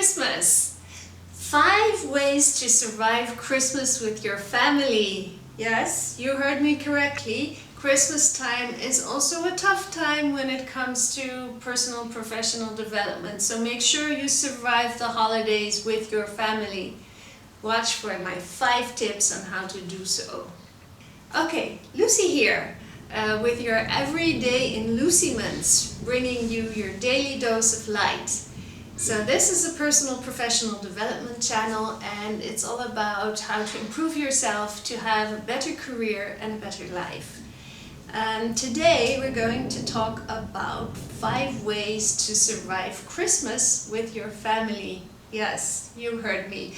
Christmas. 5 ways to survive Christmas with your family. Yes, you heard me correctly. Christmas time is also a tough time when it comes to personal and professional development. So make sure you survive the holidays with your family. Watch for my 5 tips on how to do so. Okay, Lucy here with your everyday En-Lucy-ment, bringing you your daily dose of light. So this is a personal professional development channel, and it's all about how to improve yourself to have a better career and a better life. And today we're going to talk about 5 ways to survive Christmas with your family. Yes, you heard me.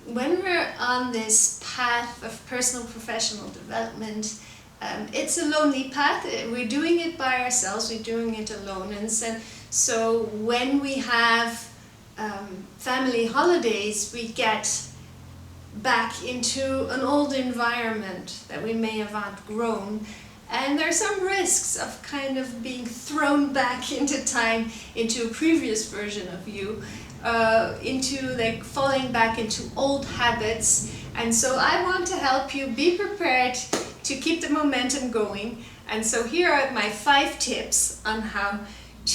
When we're on this path of personal professional development, it's a lonely path. We're doing it by ourselves, we're doing it alone. And so when we have family holidays, we get back into an old environment that we may have outgrown. And there are some risks of kind of being thrown back into time, into a previous version of you, into like falling back into old habits. And so I want to help you be prepared to keep the momentum going. And so here are my 5 tips on how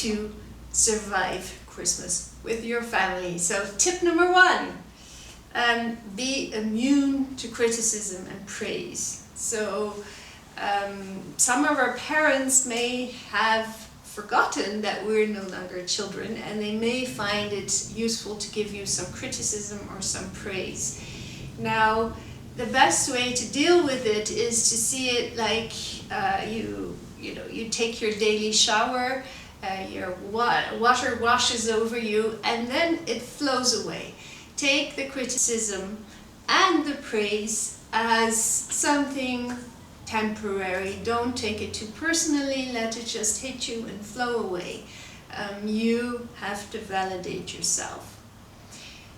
to survive Christmas with your family. So tip number 1, be immune to criticism and praise. So some of our parents may have forgotten that we're no longer children, and they may find it useful to give you some criticism or some praise. Now, the best way to deal with it is to see it like you take your daily shower, your water washes over you, and then it flows away. Take the criticism and the praise as something temporary. Don't take it too personally. Let it just hit you and flow away. You have to validate yourself.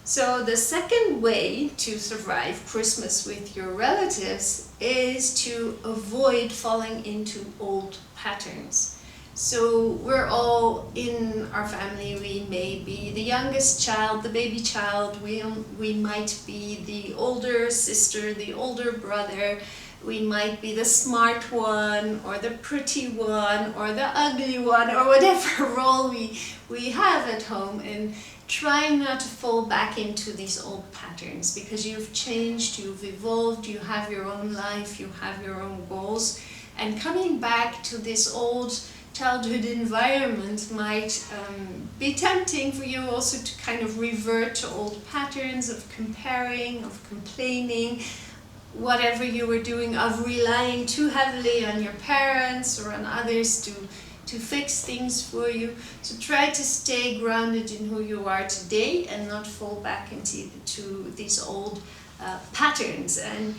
So the second way to survive Christmas with your relatives is to avoid falling into old patterns. So we're all in our family. We may be the youngest child, the baby child. We might be the older sister, the older brother. We might be the smart one, or the pretty one, or the ugly one, or whatever role we have at home. And trying not to fall back into these old patterns, because you've changed, you've evolved, you have your own life, you have your own goals. And coming back to this old childhood environment might be tempting for you also to kind of revert to old patterns of comparing, of complaining, whatever you were doing, of relying too heavily on your parents or on others to fix things for you. So try to stay grounded in who you are today and not fall back into these old patterns. And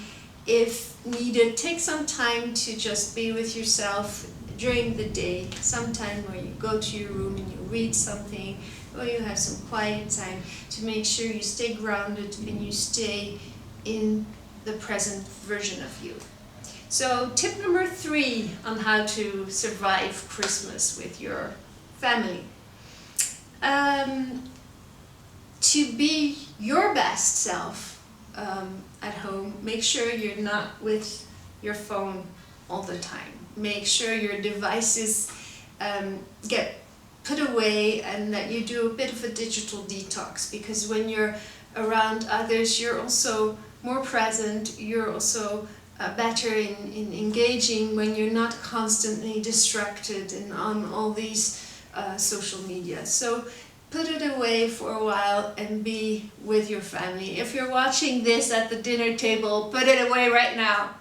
if needed, take some time to just be with yourself during the day, sometime where you go to your room and you read something, or you have some quiet time, to make sure you stay grounded and you stay in the present version of you. So tip number 3 on how to survive Christmas with your family. To be your best self at home, make sure you're not with your phone all the time. Make sure your devices get put away and that you do a bit of a digital detox, because when you're around others, you're also more present, you're also better in engaging when you're not constantly distracted and on all these social media. So put it away for a while and be with your family. If you're watching this at the dinner table, put it away right now.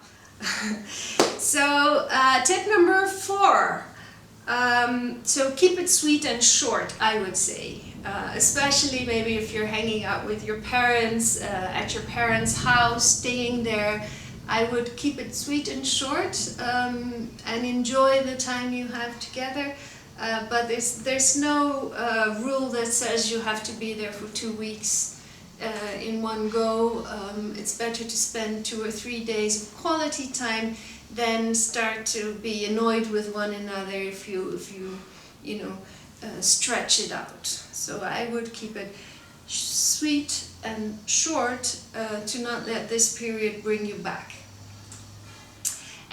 So tip number 4, so keep it sweet and short, I would say. Especially maybe if you're hanging out with your parents at your parents' house, staying there, I would keep it sweet and short and enjoy the time you have together. But there's no rule that says you have to be there for 2 weeks in one go. It's better to spend 2 or 3 days of quality time than start to be annoyed with one another if you stretch it out. So I would keep it sweet and short to not let this period bring you back.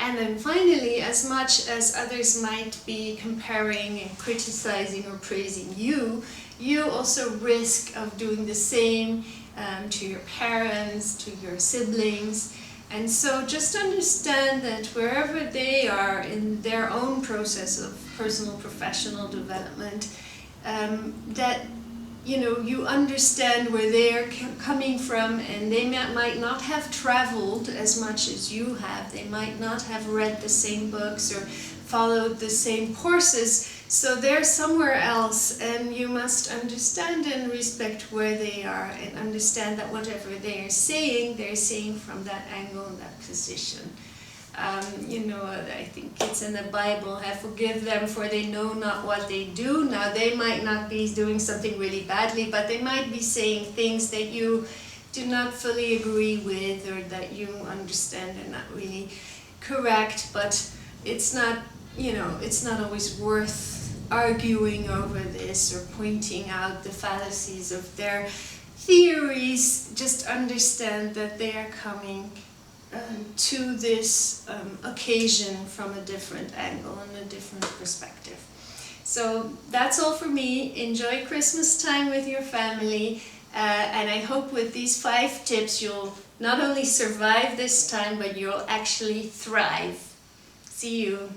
And then finally, as much as others might be comparing and criticizing or praising you, you also risk of doing the same to your parents, to your siblings. And so just understand that wherever they are in their own process of personal professional development, that you understand where they're coming from, and they might not have traveled as much as you have. They might not have read the same books or followed the same courses, so they're somewhere else, and you must understand and respect where they are, and understand that whatever they're saying from that angle and that position. I think it's in the Bible, forgive them for they know not what they do. Now they might not be doing something really badly, but they might be saying things that you do not fully agree with, or that you understand are not really correct. But it's not always worth arguing over this or pointing out the fallacies of their theories. Just understand that they are coming to this occasion from a different angle and a different perspective. So that's all for me. Enjoy Christmas time with your family, and I hope with these 5 tips you'll not only survive this time, but you'll actually thrive. See you.